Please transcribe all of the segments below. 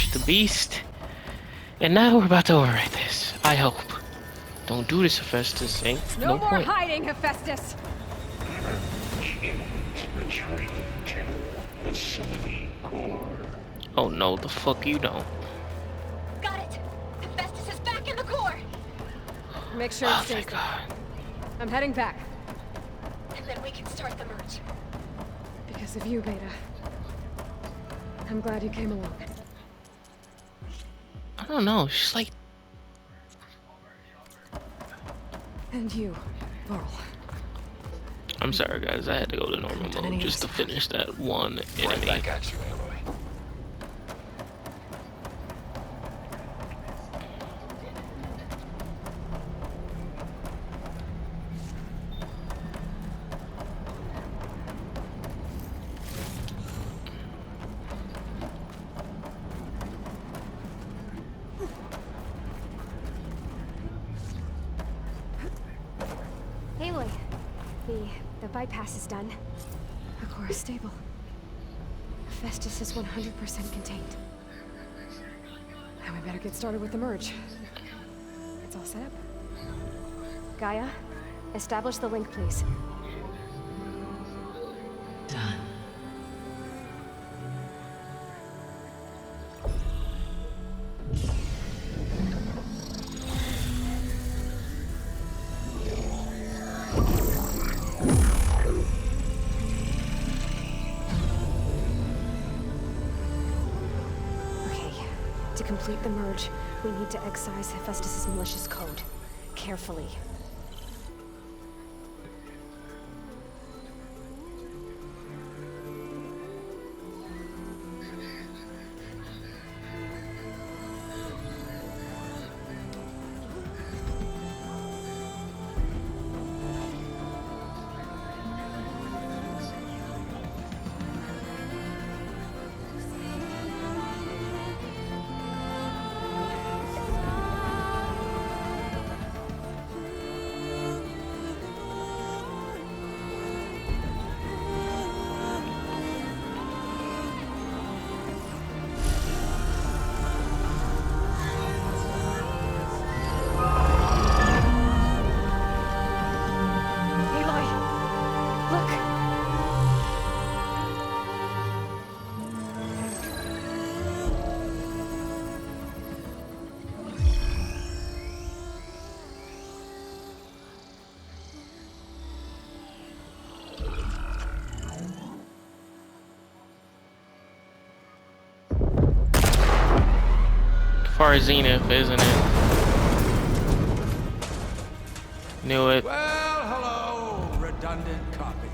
unleash the beast. And now we're about to overwrite this. I hope. Don't do this, Hephaestus. Ain't No no more point. hiding, Hephaestus. Oh no, the fuck you don't. Got it. Hephaestus is back in the core. Make sure Oh it stays thank there. God. I'm heading back. And then we can start the merge. Because of you, Beta. I'm glad you came along. I don't know. She's like, And you, Varl. I'm sorry guys. I had to go to normal Done mode any just to stuff. finish that one Right enemy. back at you, Aloy. Aloy, the bypass is done. The core is stable. Hephaestus is 100% contained. Now we better get started with the merge. It's all set up. Gaia, establish the link, please. Done. Okay, to complete the merge, we need to excise Hephaestus's malicious code. Carefully. Aloy! Look! Far Zenith, isn't it? Knew it. Well, hello, redundant copy.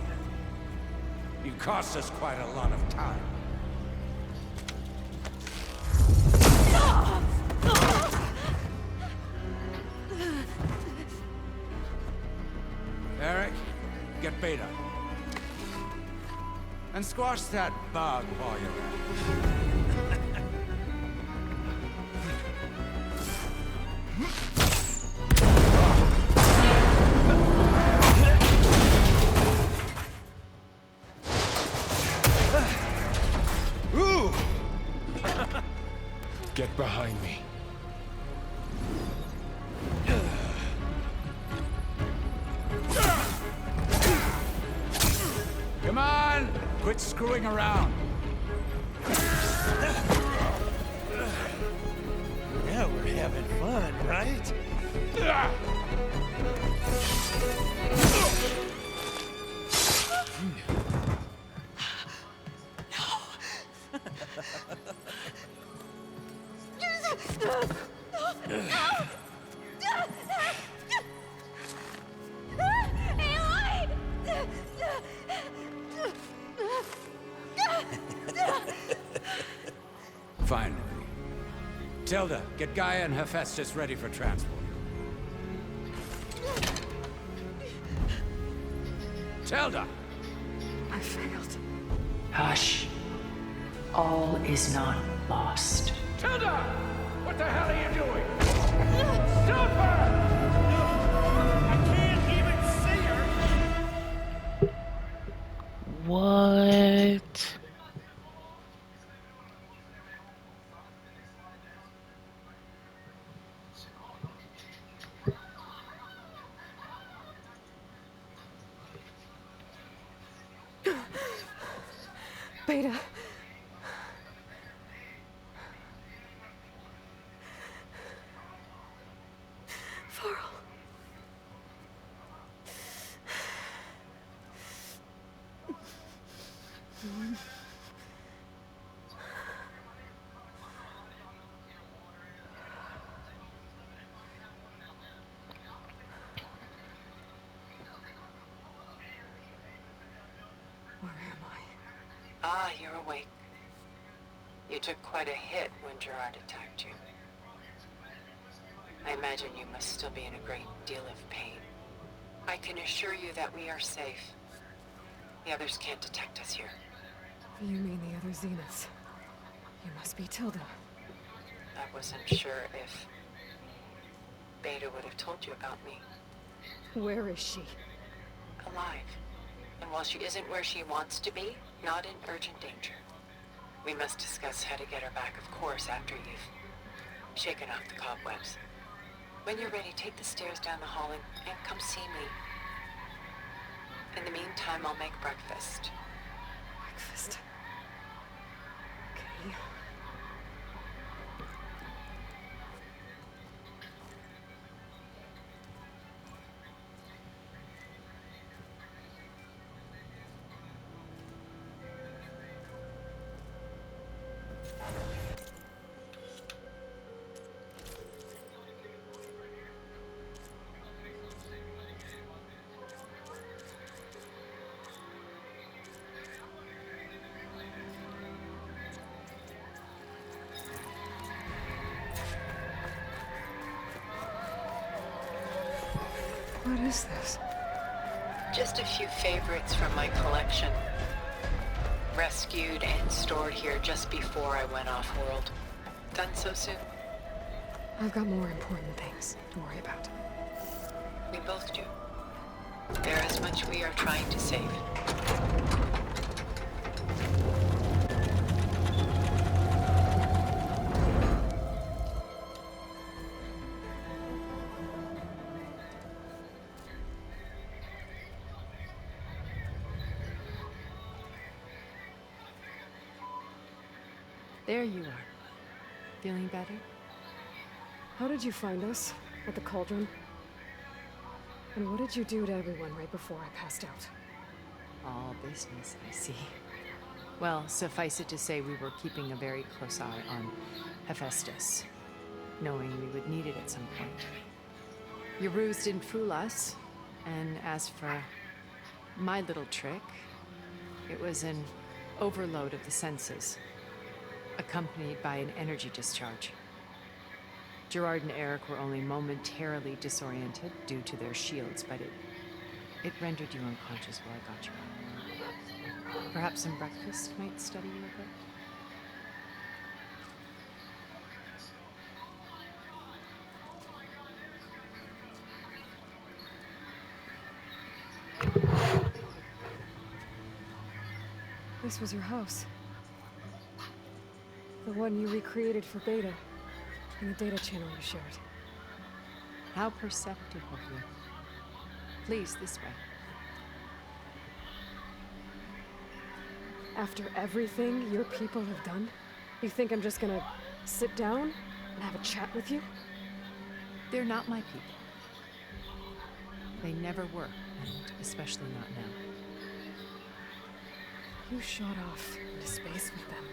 You cost us quite a lot of time. Eric, get Beta. And squash that bug while you're at it. Get behind me. Come on, quit screwing around. Yeah, we're having fun, right? Finally. Tilda, get Gaia and Hephaestus ready for transport. Tilda! I failed. Hush. All is not lost. Tilda! What the hell are you doing? Stop her! I can't even see her. What? Beta. Varl. Where am I? Ah, you're awake. You took quite a hit when Gerard attacked you. I imagine you must still be in a great deal of pain. I can assure you that we are safe. The others can't detect us here. You mean the other Zeniths? You must be Tilda. I wasn't sure if Beta would have told you about me. Where is she? Alive. And while she isn't where she wants to be, not in urgent danger. We must discuss how to get her back, of course, after you've shaken off the cobwebs. When you're ready, take the stairs down the hall and come see me. In the meantime, I'll make breakfast. Breakfast. Okay. What is this? Just a few favorites from my collection. Rescued and stored here just before I went off-world. Done so soon? I've got more important things to worry about. We both do. There is much we are trying to save. There you are. Feeling better? How did you find us? At the cauldron? And what did you do to everyone right before I passed out? All business, I see. Well, suffice it to say we were keeping a very close eye on Hephaestus, knowing we would need it at some point. Your ruse didn't fool us, and as for my little trick, it was an overload of the senses, accompanied by an energy discharge. Gerard and Eric were only momentarily disoriented due to their shields, but it rendered you unconscious while I got you out. Perhaps some breakfast might steady you a bit? This was your house. The one you recreated for Beta, in the data channel you shared. How perceptive of you. Please, this way. After everything your people have done, you think I'm just gonna sit down and have a chat with you? They're not my people. They never were, and especially not now. You shot off into space with them.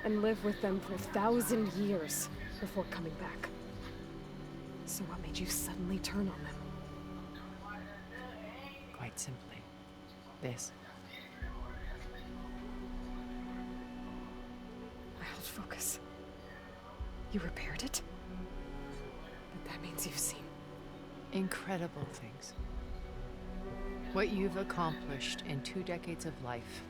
And lived with them for 1,000 years before coming back. So what made you suddenly turn on them? Quite simply, this. I held focus. You repaired it? But that means you've seen Incredible things. What you've accomplished in 2 decades of life.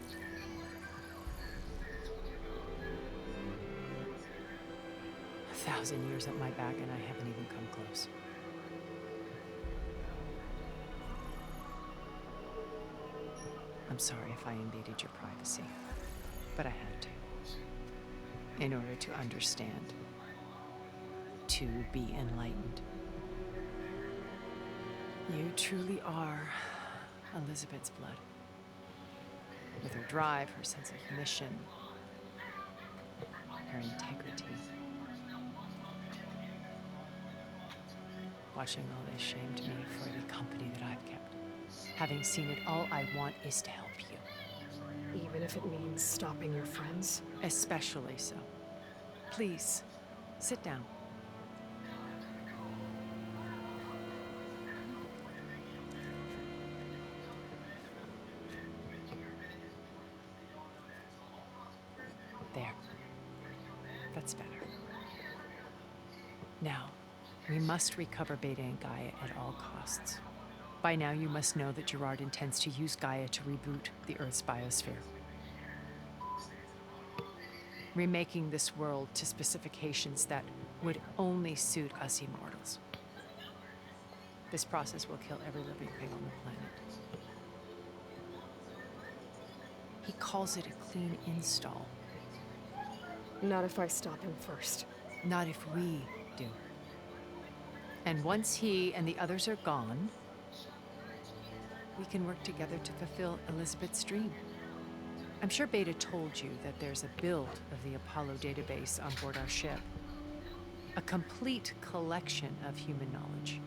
A 1,000 years at my back and I haven't even come close. I'm sorry if I invaded your privacy, but I had to. In order to understand. To be enlightened. You truly are Elizabeth's blood. with her drive, her sense of mission, her integrity. Watching all this shamed me for the company that I've kept. Having seen it, all I want is to help you. Even if it means stopping your friends? Especially so. Please, sit down. There. That's better. Now, we must recover Beta and Gaia at all costs. By now, you must know that Gerard intends to use Gaia to reboot the Earth's biosphere. Remaking this world to specifications that would only suit us immortals. This process will kill every living thing on the planet. He calls it a clean install. Not if I stop him first. Not if we do. And once he and the others are gone, we can work together to fulfill Elizabeth's dream. I'm sure Beta told you that there's a build of the Apollo database on board our ship. A complete collection of human knowledge.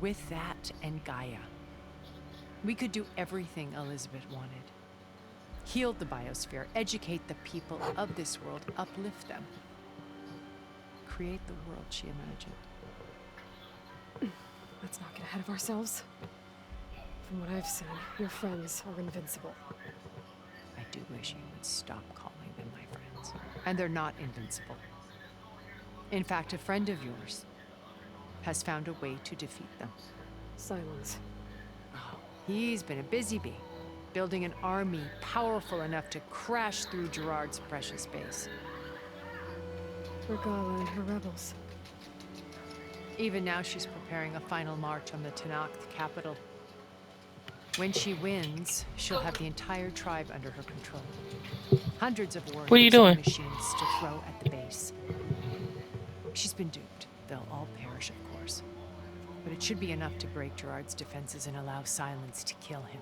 With that and Gaia, we could do everything Elizabeth wanted. Heal the biosphere, educate the people of this world, uplift them. Create the world she imagined. Let's not get ahead of ourselves. From what I've seen, your friends are invincible. I do wish you would stop calling them my friends. And they're not invincible. In fact, a friend of yours has found a way to defeat them. Silence. Oh, he's been a busy bee, building an army powerful enough to crash through Gerard's precious base. Regala and her rebels. Even now, she's preparing a final march on the Tenakth capital. When she wins, she'll have the entire tribe under her control. Hundreds of warriors What are you doing? and machines to throw at the base. She's been duped. They'll all perish, of course. But it should be enough to break Gerard's defenses and allow Silence to kill him.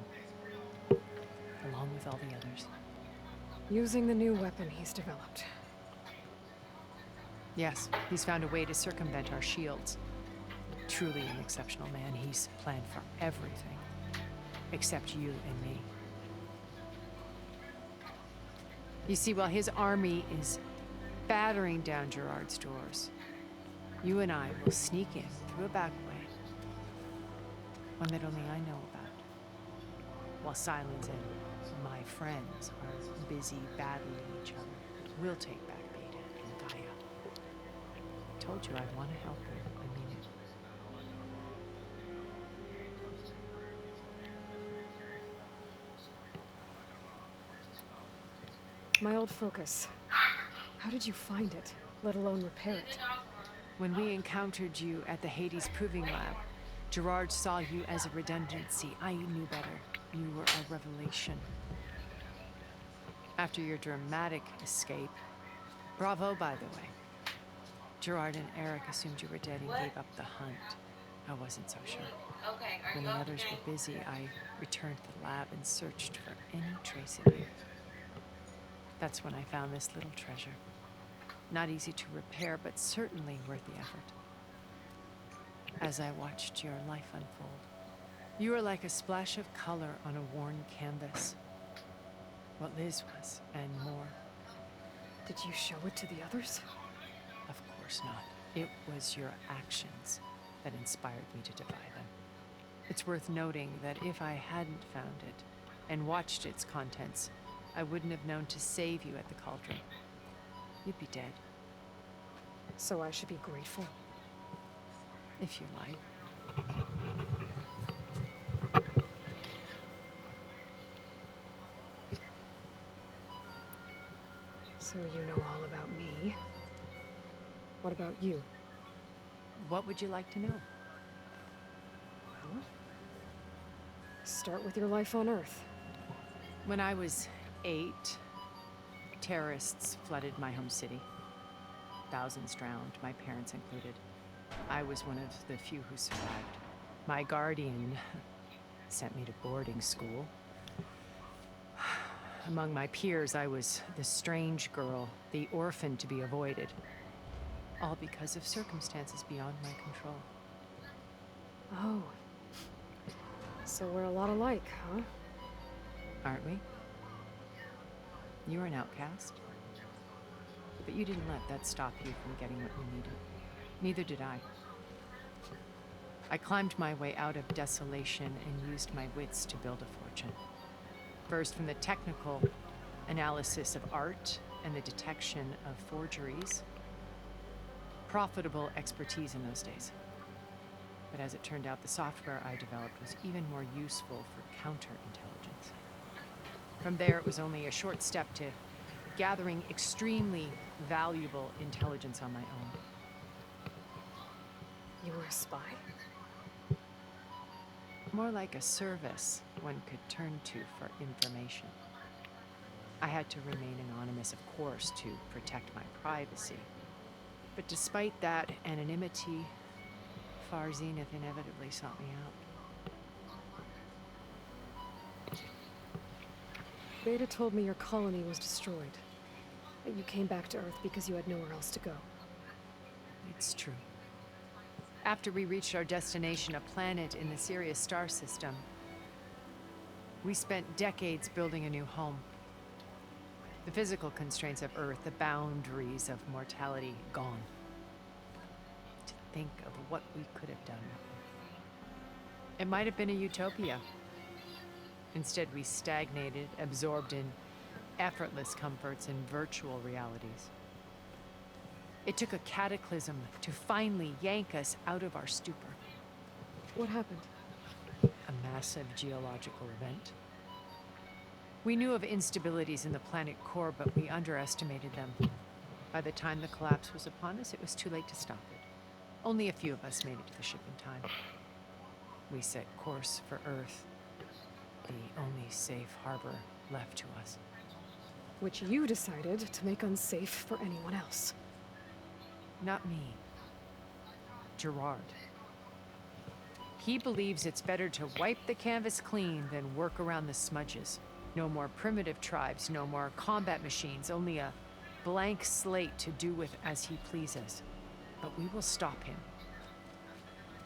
Along with all the others. Using the new weapon he's developed. Yes, he's found a way to circumvent our shields. Truly an exceptional man. He's planned for everything. Except you and me. You see, while his army is battering down Gerard's doors, you and I will sneak in through a back way. One that only I know about. While Silence and my friends are busy battling each other, we'll take back Beta and Gaia. I told you I want to help you. I mean it. My old focus. How did you find it, let alone repair it? When we encountered you at the Hades Proving Lab, Gerard saw you as a redundancy. I knew better. You were a revelation. After your dramatic escape, bravo, by the way. Gerard and Eric assumed you were dead and gave up the hunt. I wasn't so sure. When the others were busy, I returned to the lab and searched for any trace of you. That's when I found this little treasure. Not easy to repair, but certainly worth the effort. As I watched your life unfold, you were like a splash of color on a worn canvas. What Liz was, and more. Did you show it to the others? Of course not. It was your actions that inspired me to defy them. It's worth noting that if I hadn't found it and watched its contents, I wouldn't have known to save you at the cauldron. You'd be dead. So I should be grateful. If you like. So you know all about me. What about you? What would you like to know? Well, start with your life on Earth. When I was 8, terrorists flooded my home city. Thousands drowned, my parents included. I was one of the few who survived. My guardian sent me to boarding school. Among my peers, I was the strange girl, the orphan to be avoided. All because of circumstances beyond my control. Oh. So we're a lot alike, huh? Aren't we? You were an outcast. But you didn't let that stop you from getting what you needed. Neither did I. I climbed my way out of desolation and used my wits to build a fortune. First from the technical analysis of art and the detection of forgeries. Profitable expertise in those days. But as it turned out, the software I developed was even more useful for counterintelligence. From there, it was only a short step to gathering extremely valuable intelligence on my own. You were a spy? More like a service one could turn to for information. I had to remain anonymous, of course, to protect my privacy. But despite that anonymity, Far Zenith inevitably sought me out. Beta told me your colony was destroyed. That you came back to Earth because you had nowhere else to go. It's true. After we reached our destination, a planet in the Sirius star system, we spent decades building a new home. The physical constraints of Earth, the boundaries of mortality, gone. To think of what we could have done. It might have been a utopia. Instead, we stagnated, absorbed in effortless comforts and virtual realities. It took a cataclysm to finally yank us out of our stupor. What happened? A massive geological event. We knew of instabilities in the planet core, but we underestimated them. By the time the collapse was upon us, it was too late to stop it. Only a few of us made it to the ship in time. We set course for Earth, the only safe harbor left to us. Which you decided to make unsafe for anyone else. Not me. Gerard. He believes it's better to wipe the canvas clean than work around the smudges. No more primitive tribes, no more combat machines, only a blank slate to do with as he pleases. But we will stop him.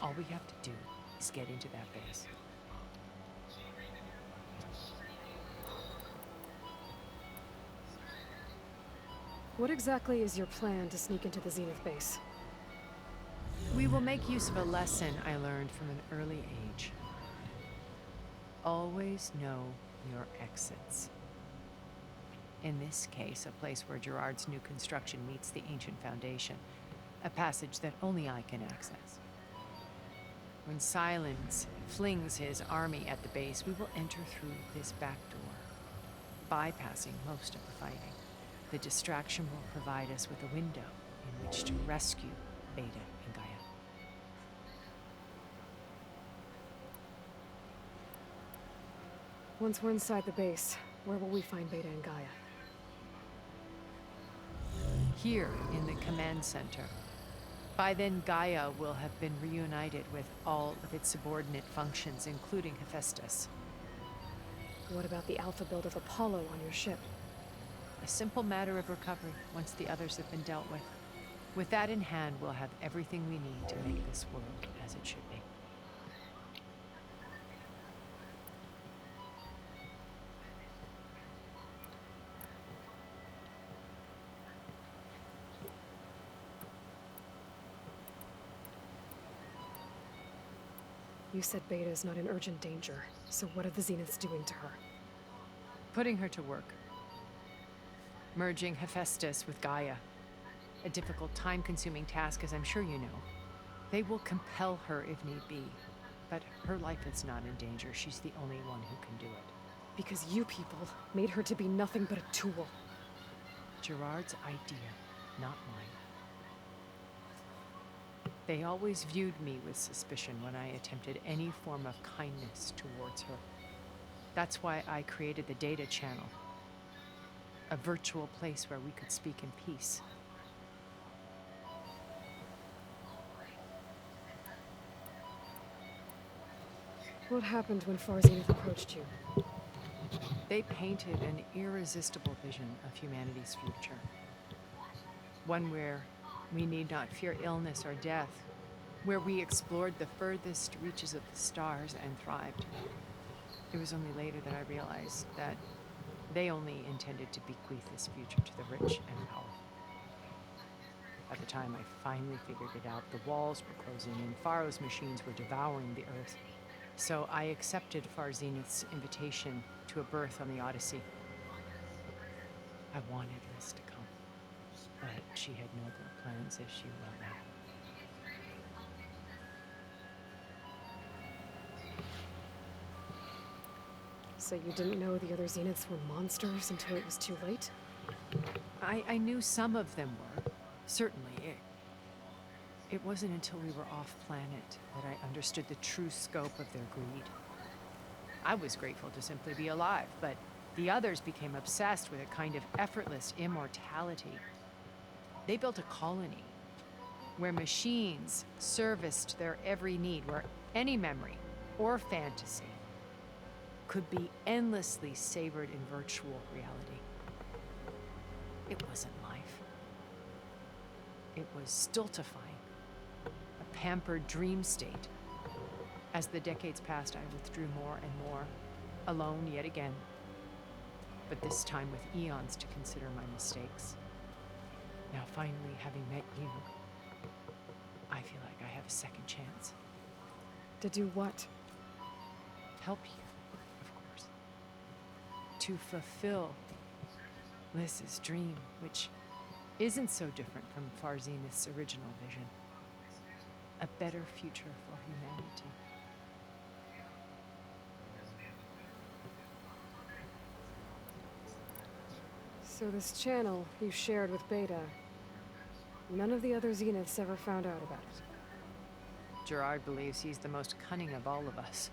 All we have to do is get into that base. What exactly is your plan to sneak into the Zenith base? We will make use of a lesson I learned from an early age. Always know your exits. In this case, a place where Gerard's new construction meets the ancient foundation, a passage that only I can access. When Silence flings his army at the base, we will enter through this back door, bypassing most of the fighting. The distraction will provide us with a window in which to rescue Beta and Gaia. Once we're inside the base, where will we find Beta and Gaia? Here in the command center. By then, Gaia will have been reunited with all of its subordinate functions, including Hephaestus. What about the alpha build of Apollo on your ship? A simple matter of recovery once the others have been dealt with. With that in hand, we'll have everything we need to make this world as it should be. You said Beta is not in urgent danger, so what are the Zeniths doing to her? Putting her to work. Merging Hephaestus with Gaia. A difficult, time-consuming task, as I'm sure you know. They will compel her if need be. But her life is not in danger. She's the only one who can do it. Because you people made her to be nothing but a tool. Gerard's idea, not mine. They always viewed me with suspicion when I attempted any form of kindness towards her. That's why I created the data channel. A virtual place where we could speak in peace. What happened when Far Zenith approached you? They painted an irresistible vision of humanity's future. One where we need not fear illness or death, where we explored the furthest reaches of the stars and thrived. It was only later that I realized that they only intended to bequeath this future to the rich and powerful. By the time I finally figured it out, the walls were closing and Pharaoh's machines were devouring the Earth. So I accepted Far Zenith's invitation to a berth on the Odyssey. I wanted Liz to come, but she had nobler plans, as she well knew. So you didn't know the other Zeniths were monsters until it was too late? I knew some of them were, certainly. It wasn't until we were off-planet that I understood the true scope of their greed. I was grateful to simply be alive, but the others became obsessed with a kind of effortless immortality. They built a colony where machines serviced their every need, where any memory or fantasy could be endlessly savored in virtual reality. It wasn't life. It was stultifying, a pampered dream state. As the decades passed, I withdrew more and more, alone yet again, but this time with eons to consider my mistakes. Now, finally, having met you, I feel like I have a second chance. To do what? Help you, of course. To fulfill Liz's dream, which isn't so different from Far Zenith's original vision. A better future for humanity. So this channel you shared with Beta, none of the other Zeniths ever found out about it. Gerard believes he's the most cunning of all of us.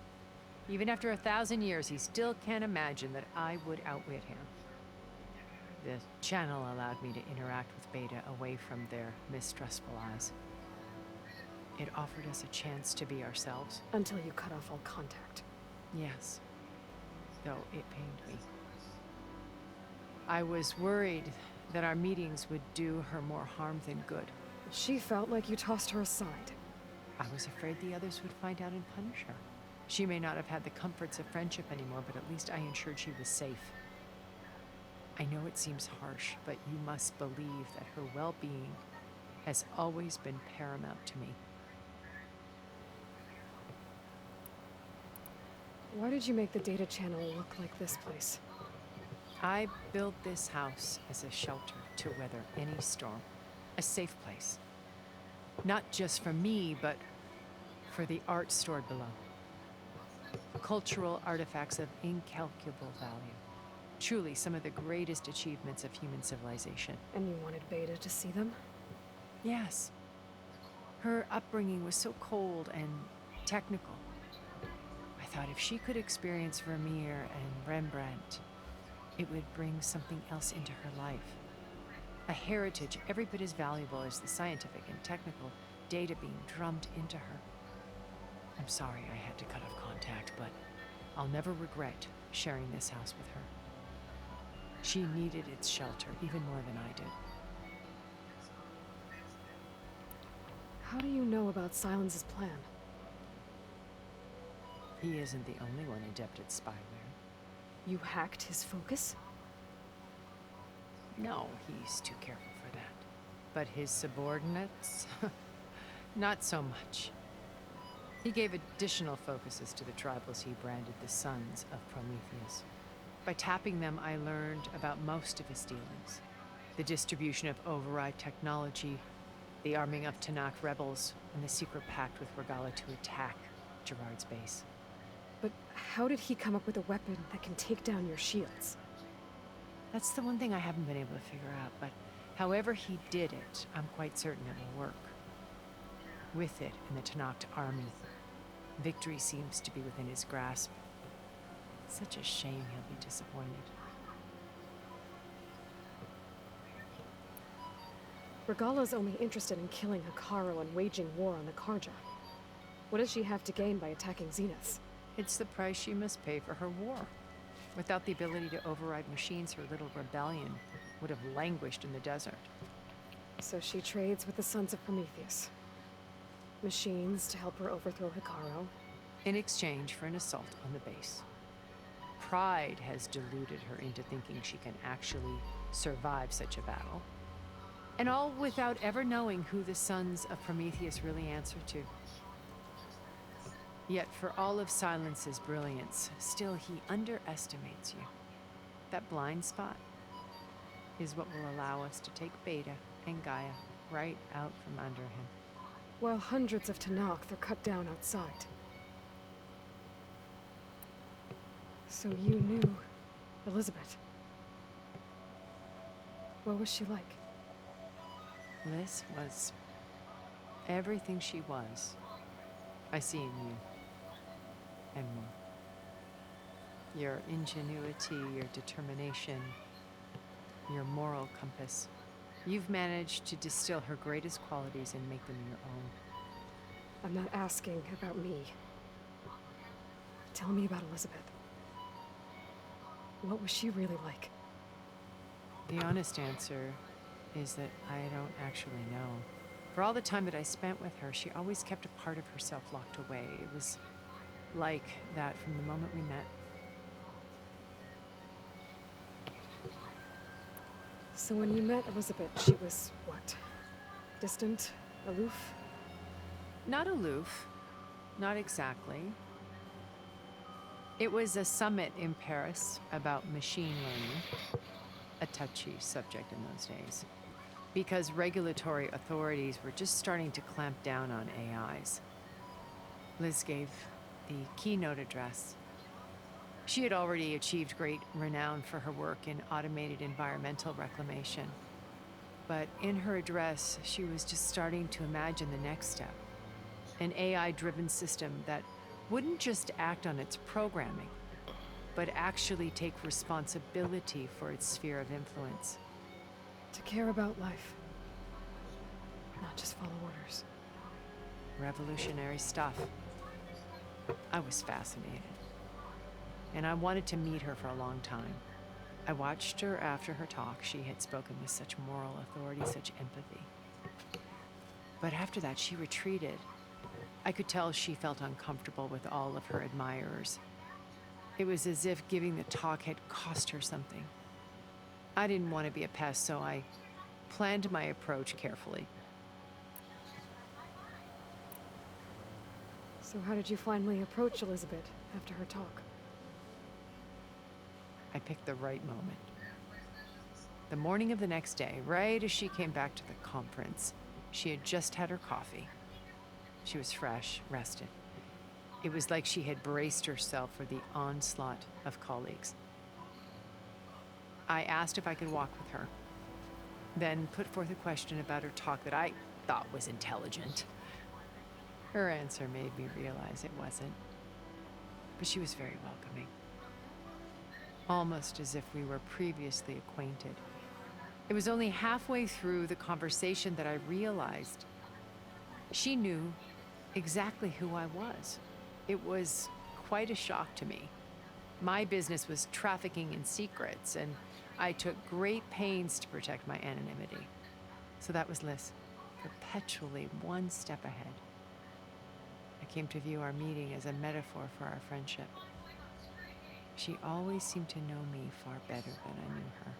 Even after 1,000 years, he still can't imagine that I would outwit him. The channel allowed me to interact with Beta away from their mistrustful eyes. It offered us a chance to be ourselves. Until you cut off all contact. Yes, though it pained me. I was worried that our meetings would do her more harm than good. She felt like you tossed her aside. I was afraid the others would find out and punish her. She may not have had the comforts of friendship anymore, but at least I ensured she was safe. I know it seems harsh, but you must believe that her well-being has always been paramount to me. Why did you make the data channel look like this place? I built this house as a shelter to weather any storm. A safe place. Not just for me, but for the art stored below. Cultural artifacts of incalculable value. Truly some of the greatest achievements of human civilization. And you wanted Beta to see them? Yes. Her upbringing was so cold and technical. I thought if she could experience Vermeer and Rembrandt, it would bring something else into her life. A heritage every bit as valuable as the scientific and technical data being drummed into her. I'm sorry I had to cut off contact, but I'll never regret sharing this house with her. She needed its shelter even more than I did. How do you know about Silence's plan? He isn't the only one adept at spyware. You hacked his focus? No, he's too careful for that. But his subordinates? Not so much. He gave additional focuses to the tribals he branded the Sons of Prometheus. By tapping them, I learned about most of his dealings. The distribution of override technology, the arming of Tanakh rebels, and the secret pact with Regalla to attack Gerard's base. But how did he come up with a weapon that can take down your shields? That's the one thing I haven't been able to figure out, but however he did it, I'm quite certain it will work. With it and the Tanakh army, victory seems to be within his grasp. Such a shame he'll be disappointed. Regalla's only interested in killing Hekarro and waging war on the Karja. What does she have to gain by attacking Zeniths? It's the price she must pay for her war. Without the ability to override machines, her little rebellion would have languished in the desert. So she trades with the Sons of Prometheus. Machines to help her overthrow Hekarro. In exchange for an assault on the base. Pride has deluded her into thinking she can actually survive such a battle. And all without ever knowing who the Sons of Prometheus really answer to. Yet for all of Silence's brilliance, still he underestimates you. That blind spot is what will allow us to take Beta and Gaia right out from under him. While hundreds of Tenakth are cut down outside. So you knew Elizabeth. What was she like? Liz was everything she was. I see in you. And more. Your ingenuity, your determination, your moral compass. You've managed to distill her greatest qualities and make them your own. I'm not asking about me. Tell me about Elizabeth. What was she really like? The honest answer is that I don't actually know. For all the time that I spent with her, she always kept a part of herself locked away. It was like that from the moment we met. So when you met Elizabeth, she was what? Distant? Aloof? Not aloof. Not exactly. It was a summit in Paris about machine learning, a touchy subject in those days, because regulatory authorities were just starting to clamp down on AIs. Liz gave the keynote address. She had already achieved great renown for her work in automated environmental reclamation. But in her address, she was just starting to imagine the next step. An AI-driven system that wouldn't just act on its programming, but actually take responsibility for its sphere of influence. To care about life. Not just follow orders. Revolutionary stuff. I was fascinated. And I wanted to meet her for a long time. I watched her after her talk. She had spoken with such moral authority, such empathy. But after that, she retreated. I could tell she felt uncomfortable with all of her admirers. It was as if giving the talk had cost her something. I didn't want to be a pest, so I planned my approach carefully. So how did you finally approach Elizabeth after her talk? I picked the right moment. The morning of the next day, right as she came back to the conference, she had just had her coffee. She was fresh, rested. It was like she had braced herself for the onslaught of colleagues. I asked if I could walk with her, then put forth a question about her talk that I thought was intelligent. Her answer made me realize it wasn't, but she was very welcoming. Almost as if we were previously acquainted. It was only halfway through the conversation that I realized she knew exactly who I was. It was quite a shock to me. My business was trafficking in secrets, and I took great pains to protect my anonymity. So that was Liz, perpetually one step ahead. I came to view our meeting as a metaphor for our friendship. She always seemed to know me far better than I knew her.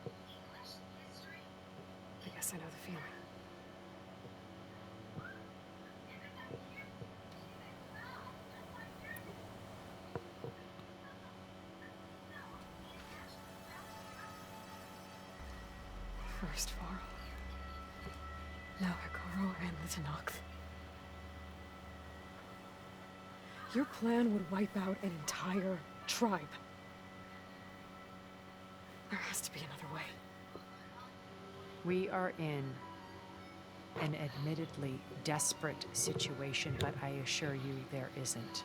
I guess I know the feeling. First Varl. Now Hekarro and the Tenakth. Your plan would wipe out an entire tribe. There has to be another way. We are in an admittedly desperate situation, but I assure you there isn't.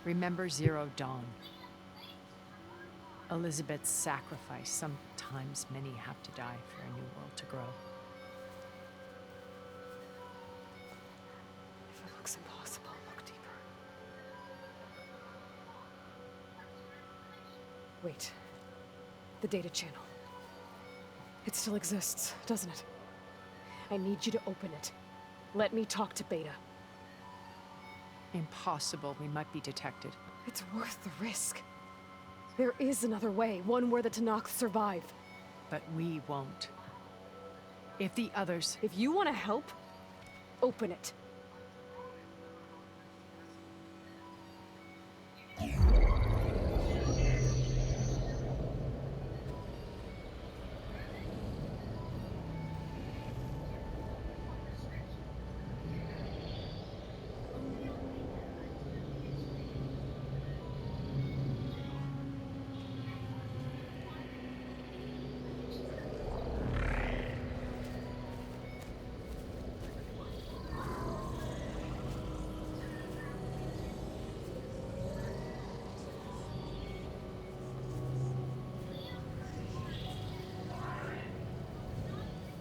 Remember Zero Dawn. Elizabeth's sacrifice. Sometimes many have to die for a new world to grow. If it looks impossible, look deeper. Wait. The data channel. It still exists, doesn't it? I need you to open it. Let me talk to Beta. Impossible. We might be detected. It's worth the risk. There is another way, one where the Tenakth survive. But we won't. If the others... If you want to help, open it.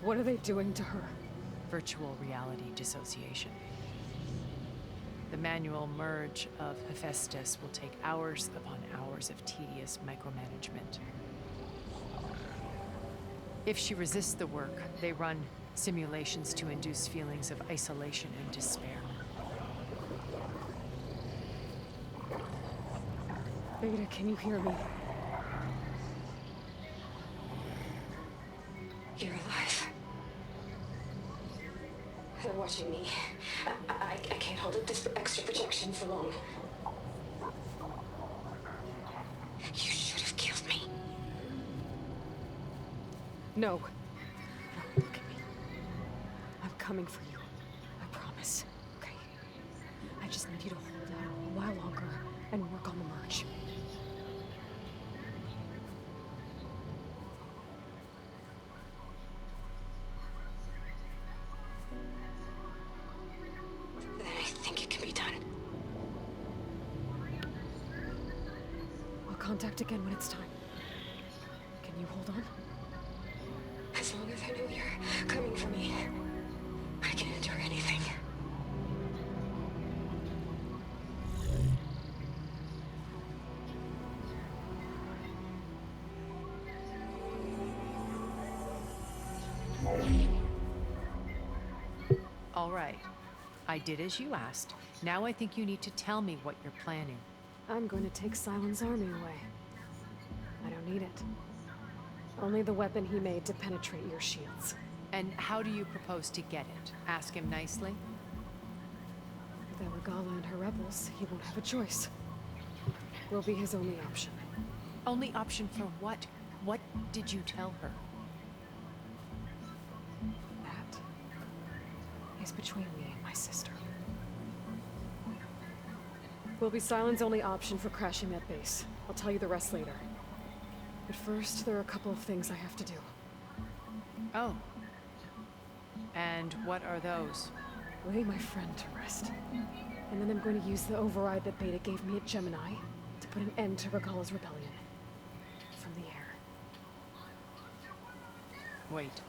What are they doing to her? Virtual reality dissociation. The manual merge of Hephaestus will take hours upon hours of tedious micromanagement. If she resists the work, they run simulations to induce feelings of isolation and despair. Beta, can you hear me? You're alive. They're watching me. I can't hold up this extra projection for long. You should have killed me. No. No, look at me. I'm coming for you. I promise. Okay? I just need you to hold out a while longer and work on the merge. Then I think it can be done. I'll contact again when it's time. Can you hold on? As long as I know you're coming for me, I can endure anything. All right. I did as you asked. Now I think you need to tell me what you're planning. I'm going to take Sylens' army away. I don't need it. Only the weapon he made to penetrate your shields. And how do you propose to get it? Ask him nicely? With Elagala and her rebels, he won't have a choice. We'll be his only option. Only option for what? What did you tell her? That is between me and my sister. Will be Sylens' only option for crashing that base. I'll tell you the rest later. But first, there are a couple of things I have to do. Oh. And what are those? Lay my friend to rest. And then I'm going to use the override that Beta gave me at Gemini to put an end to Regala's rebellion. From the air. Wait.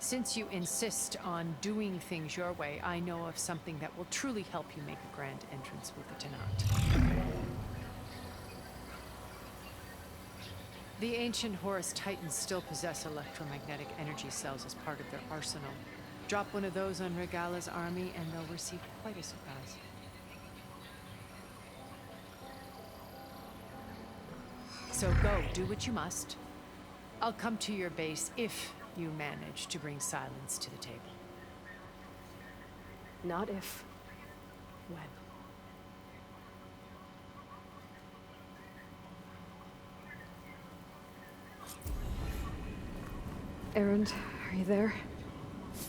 Since you insist on doing things your way, I know of something that will truly help you make a grand entrance with the Tenakth. The ancient Horus Titans still possess electromagnetic energy cells as part of their arsenal. Drop one of those on Regala's army and they'll receive quite a surprise. So go, do what you must. I'll come to your base if you manage to bring Sylens to the table. Not if. When. Erend, are you there?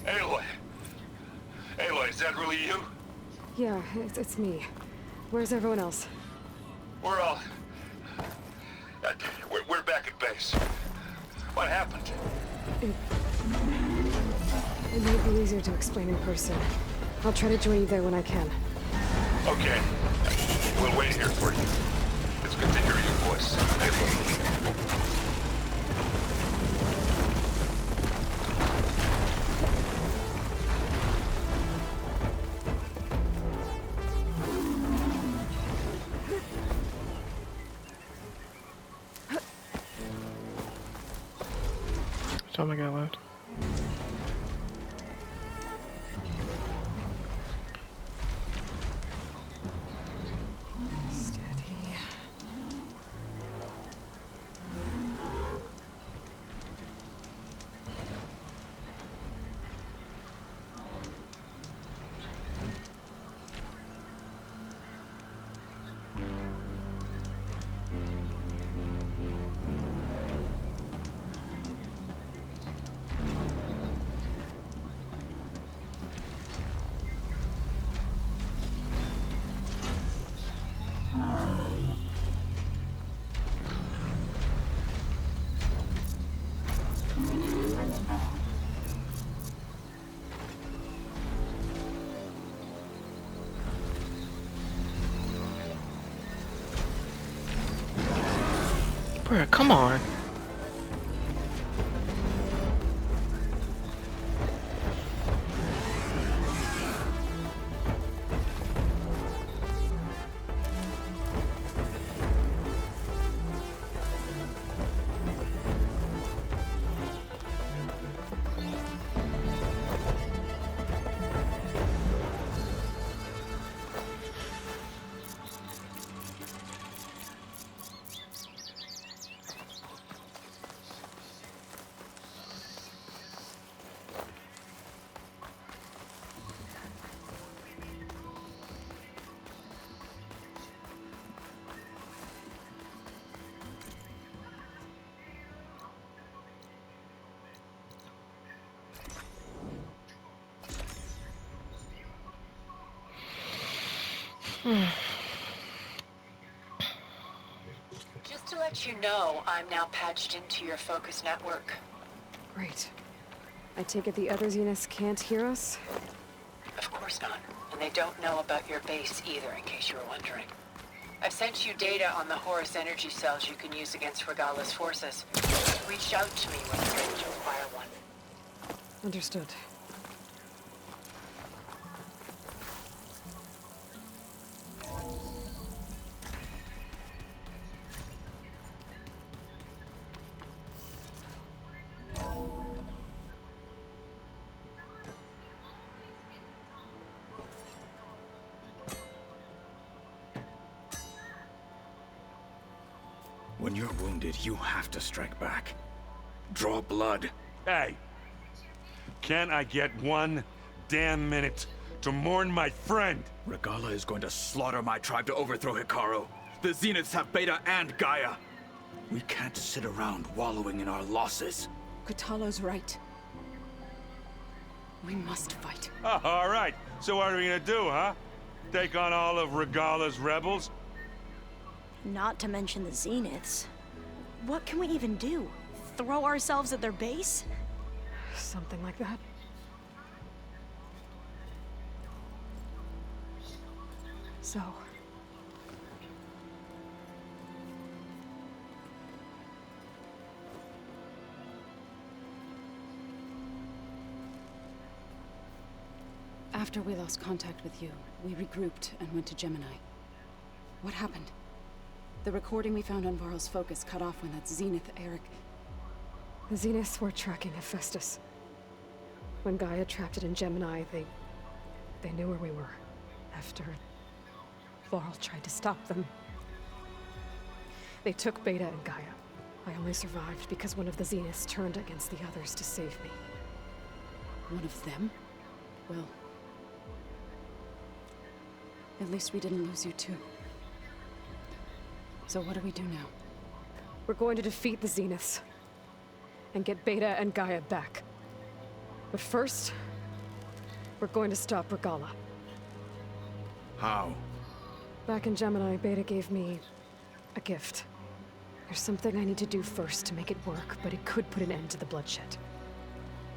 Aloy! Aloy, is that really you? Yeah, it's me. Where's everyone else? We're all... we're back at base. What happened? It may be easier to explain in person. I'll try to join you there when I can. Okay. We'll wait here for you. It's good to hear your voice. Aloy. time I got left. Steady. Bruh, come on. Just to let you know, I'm now patched into your focus network. Great. I take it the other Zeniths can't hear us? Of course not. And they don't know about your base either, in case you were wondering. I've sent you data on the Horus energy cells you can use against Regalla's forces. Reach out to me when you're ready to acquire one. Understood. When you're wounded, you have to strike back. Draw blood. Hey! Can't I get one damn minute to mourn my friend? Regalla is going to slaughter my tribe to overthrow Hikaru. The Zeniths have Beta and Gaia. We can't sit around wallowing in our losses. Kotallo's right. We must fight. Oh, all right. So what are we gonna do, huh? Take on all of Regalla's rebels? Not to mention the Zeniths. What can we even do? Throw ourselves at their base? Something like that. So... After we lost contact with you, we regrouped and went to Gemini. What happened? The recording we found on Varl's focus cut off when that Zenith, Eric... The Zeniths were tracking Hephaestus. When Gaia trapped it in Gemini, they knew where we were. After... Varl tried to stop them. They took Beta and Gaia. I only survived because one of the Zeniths turned against the others to save me. One of them? Well... At least we didn't lose you too. So what do we do now? We're going to defeat the Zeniths. And get Beta and Gaia back. But first... we're going to stop Regalla. How? Back in Gemini, Beta gave me... a gift. There's something I need to do first to make it work, but it could put an end to the bloodshed.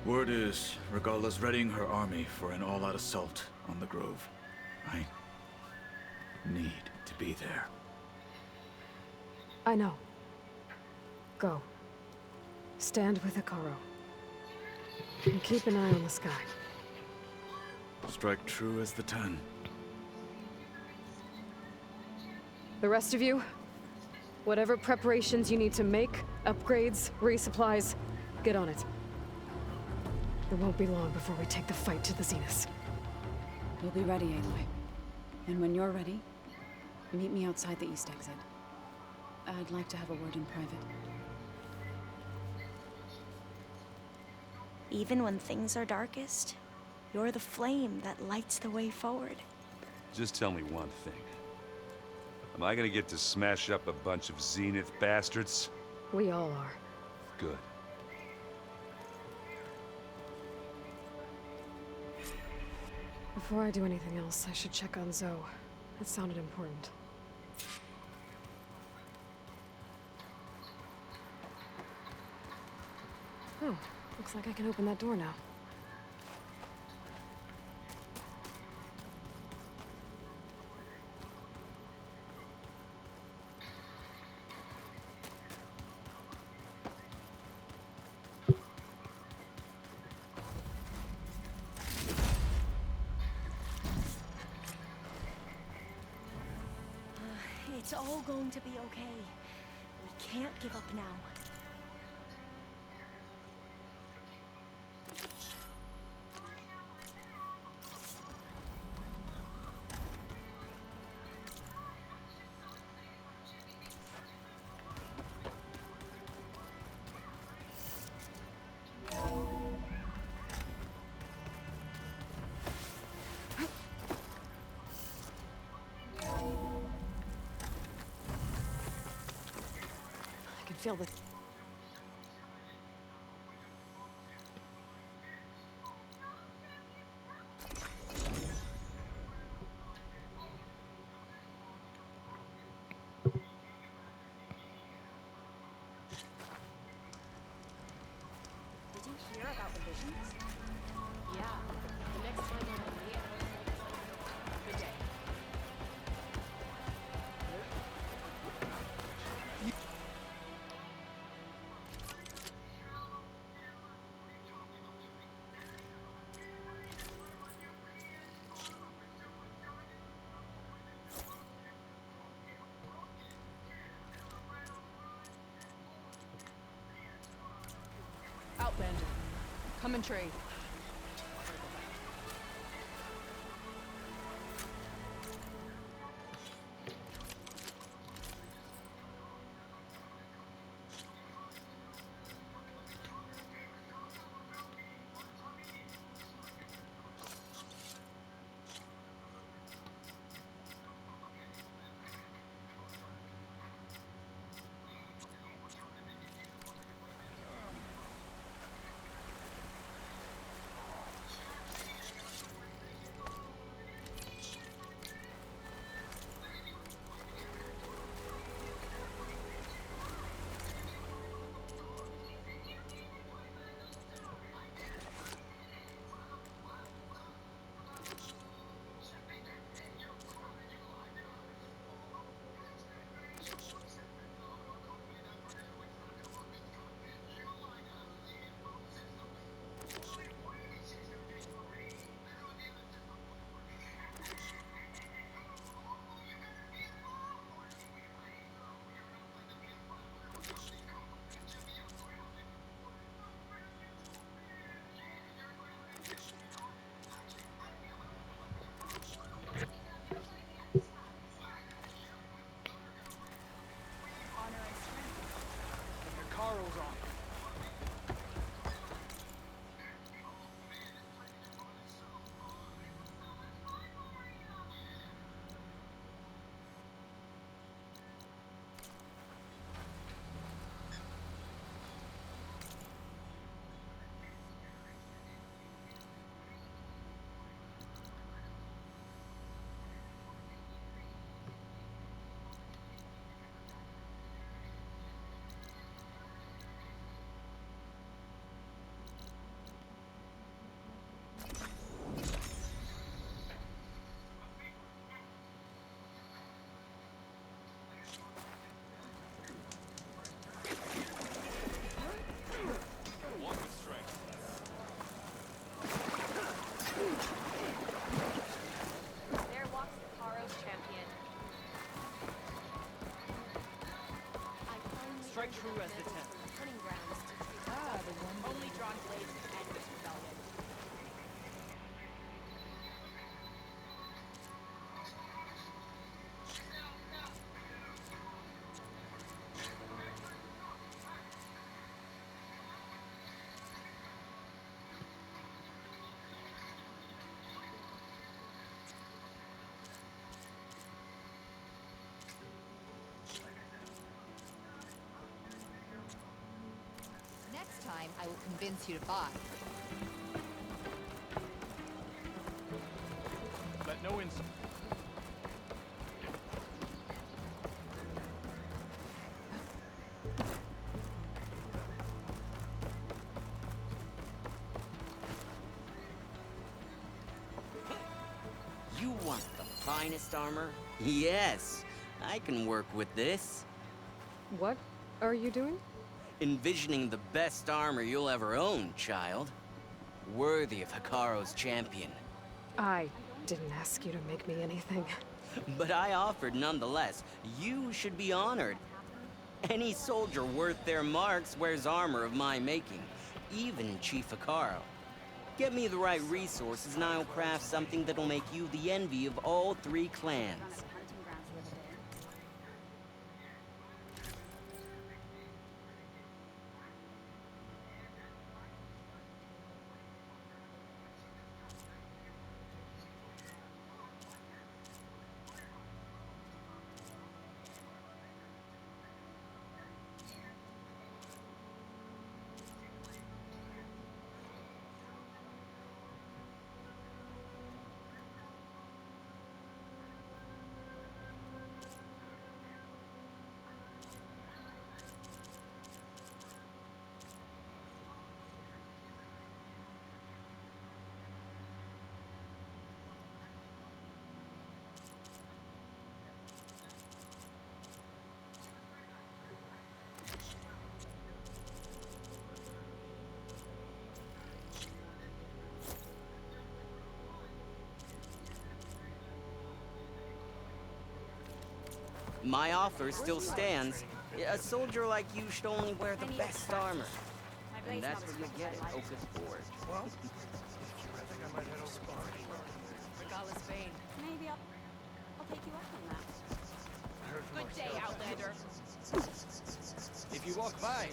Word is, Regalla's readying her army for an all-out assault on the Grove. I... need to be there. I know. Go. Stand with Hikaru. And keep an eye on the sky. Strike true as the 10. The rest of you, whatever preparations you need to make, upgrades, resupplies, get on it. It won't be long before we take the fight to the Zeniths. We'll be ready, Aloy. And when you're ready, meet me outside the east exit. I'd like to have a word in private. Even when things are darkest, you're the flame that lights the way forward. Just tell me one thing. Am I gonna get to smash up a bunch of Zenith bastards? We all are. Good. Before I do anything else, I should check on Zoe. That sounded important. Oh, looks like I can open that door now. It's all going to be okay. We can't give up now. I can feel the... Did you hear about the visions? Yeah, the next time I'm on the air. Good day. Outlander, come and trade. Strike true as the tenth. Hunting grounds to treat only drawn blades and rebellion. I will convince you to buy. Let no insult. You want the finest armor? Yes, I can work with this. What are you doing? Envisioning the best armor you'll ever own, child. Worthy of Hikaro's champion. I didn't ask you to make me anything. But I offered nonetheless. You should be honored. Any soldier worth their marks wears armor of my making, even Chief Hikaro. Get me the right resources and I'll craft something that'll make you the envy of all 3 clans. My offer still stands. A soldier like you should only wear the best armor. And that's what you'll get at Oka's board. Well, Regalla's Bane. Maybe I'll take you up on that. good day, Outlander. If you walk by,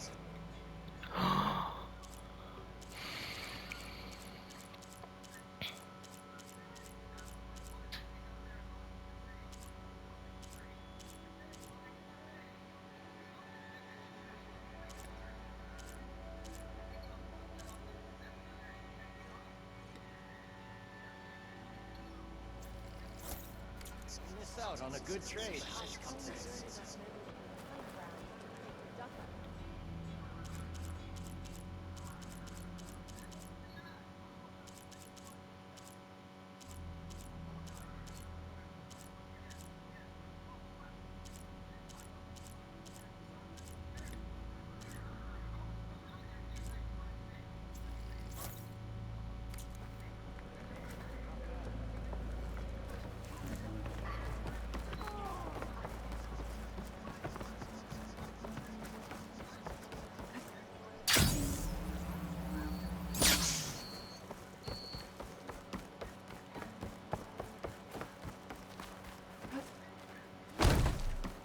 you miss out on a good trade.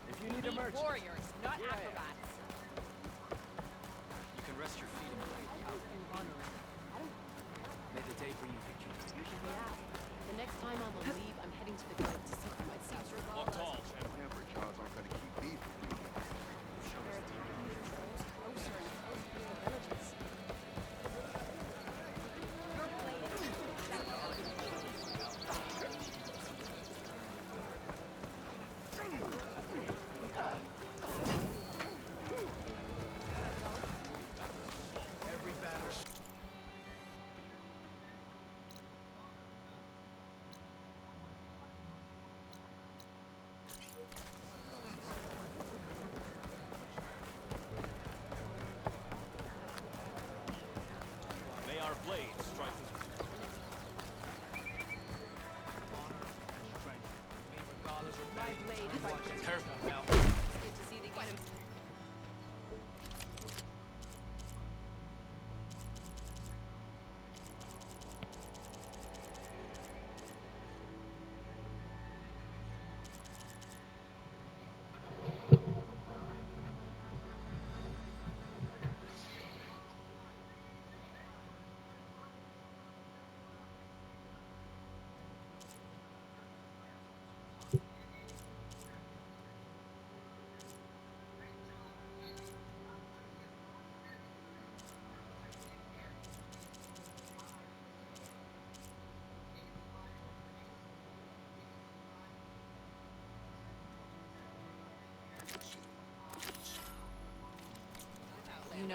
If you need a merchant, Warriors, not acrobats. you can rest your feet in the light. May the day bring you victory. The next time I'm on leave, I'm heading to the grid to see for myself. Walk tall, champ. Charles aren't gonna keep beef. May our blades strike as My blade fights. careful now. It's good to see the enemy.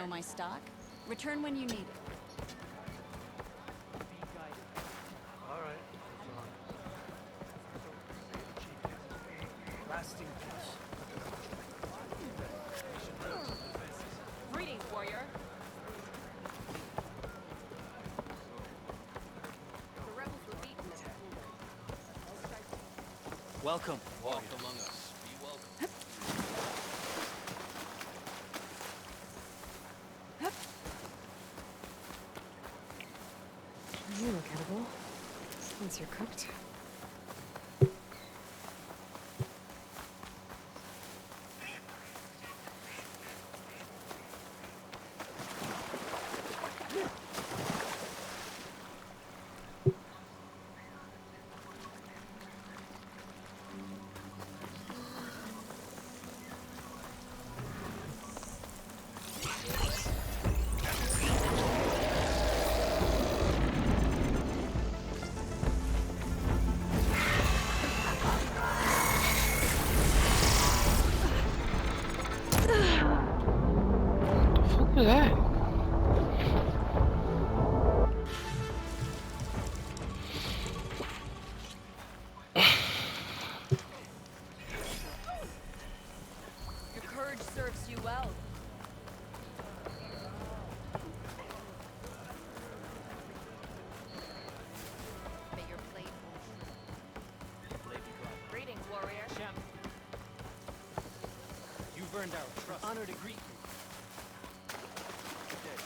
know my stock? Return when you need it. Alright. Lasting peace. Greetings, warrior. The rebels were beaten at the Welcome. Walk among us. Be welcome. You look edible. Once you're cooked. Look at that. Your courage serves you well. May your blade Greetings, warrior. Champ. You've earned our trust. Honor to greet you. Good day.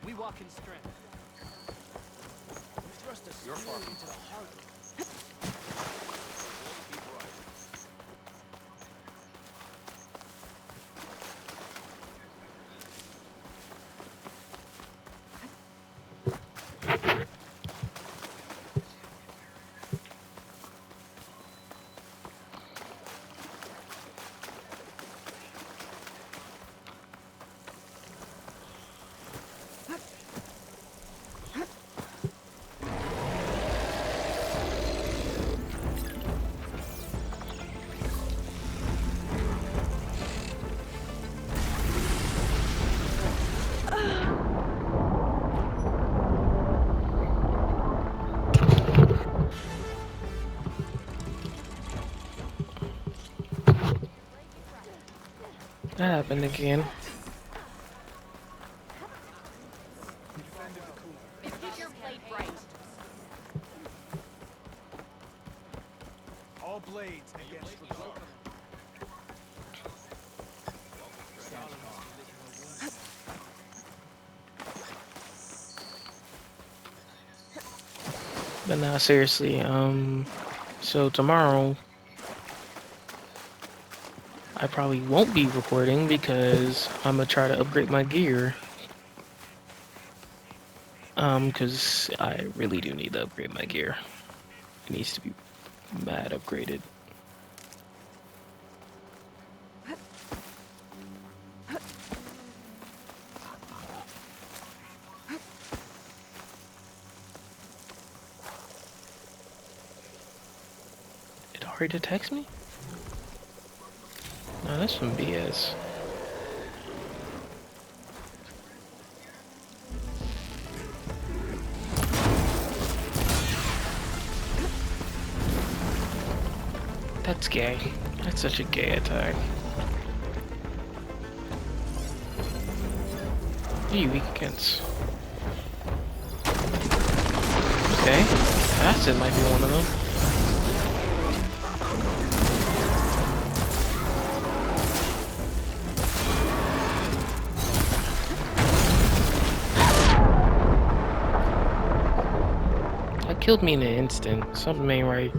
We walk in strength. We thrust a spear into the heart. That happened again. Keep your blade bright. All blades against Regal. But now, seriously, so tomorrow I probably won't be recording because I'm gonna try to upgrade my gear. Because I really do need to upgrade my gear. It needs to be mad upgraded. It already detects me? No, that's some BS. That's gay. That's such a gay attack. What are you weak against? Okay, acid might be one of them. That killed me in an instant. Something ain't right.